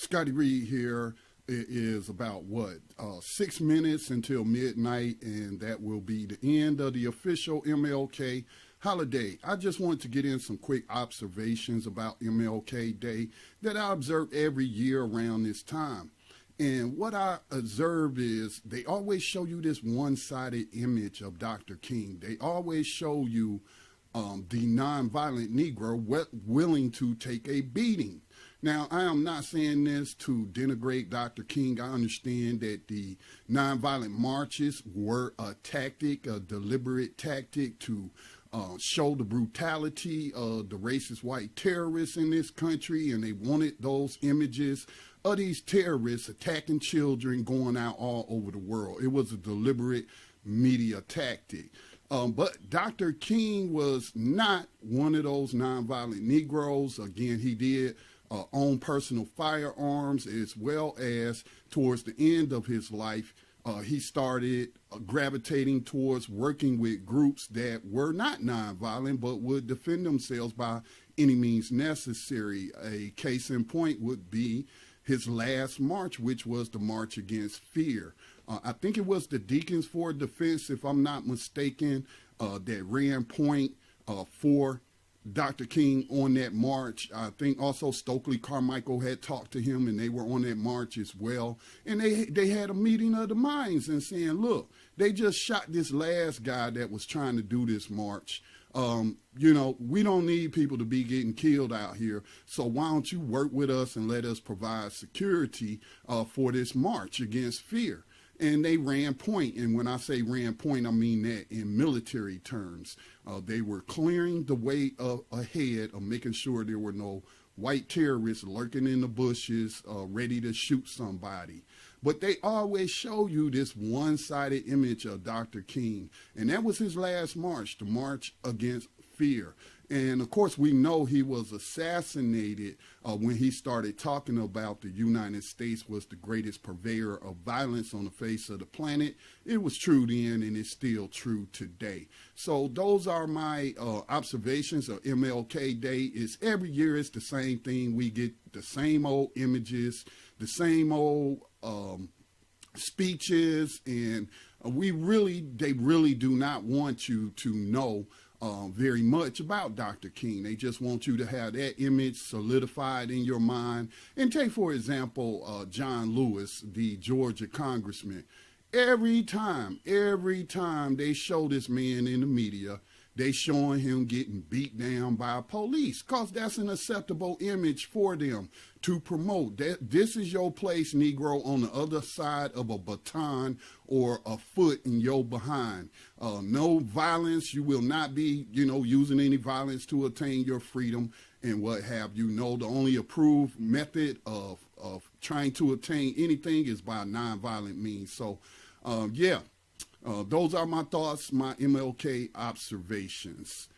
Scotty Reed here. It is about 6 minutes until midnight, and that will be the end of the official MLK holiday. I just wanted to get in some quick observations about MLK Day that I observe every year around this time. And what I observe is they always show you this one-sided image of Dr. King. They always show you the nonviolent Negro willing to take a beating. Now, I am not saying this to denigrate Dr. King. I understand that the nonviolent marches were a tactic, a deliberate tactic to show the brutality of the racist white terrorists in this country, and they wanted those images of these terrorists attacking children going out all over the world. It was a deliberate media tactic. But Dr. King was not one of those nonviolent Negroes. Again, he did own personal firearms, as well as towards the end of his life, he started gravitating towards working with groups that were not nonviolent but would defend themselves by any means necessary. A case in point would be his last march, which was the March Against Fear. I think it was the Deacons for Defense, if I'm not mistaken, that ran point for Dr. King on that march. I think also Stokely Carmichael had talked to him, and they were on that march as well. And they had a meeting of the minds and saying, look, they just shot this last guy that was trying to do this march. We don't need people to be getting killed out here. So why don't you work with us and let us provide security for this march against fear? And they ran point. And when I say ran point, I mean that in military terms. They were clearing the way ahead of making sure there were no white terrorists lurking in the bushes, ready to shoot somebody. But they always show you this one-sided image of Dr. King. And that was his last march, the March Against Fear. And of course, we know he was assassinated when he started talking about the United States was the greatest purveyor of violence on the face of the planet. It was true then, and it's still true today. So those are my observations of MLK Day. It's every year it's the same thing. We get the same old images, the same old speeches, and they really do not want you to know very much about Dr. King. They just want you to have that image solidified in your mind. And take, for example, John Lewis, the Georgia congressman. Every time they show this man in the media, they showing him getting beat down by police, because that's an acceptable image for them to promote. This is your place, Negro, on the other side of a baton or a foot in your behind. No violence. You will not be, using any violence to attain your freedom and what have you. No, the only approved method of trying to attain anything is by nonviolent means. So, those are my thoughts, my MLK observations.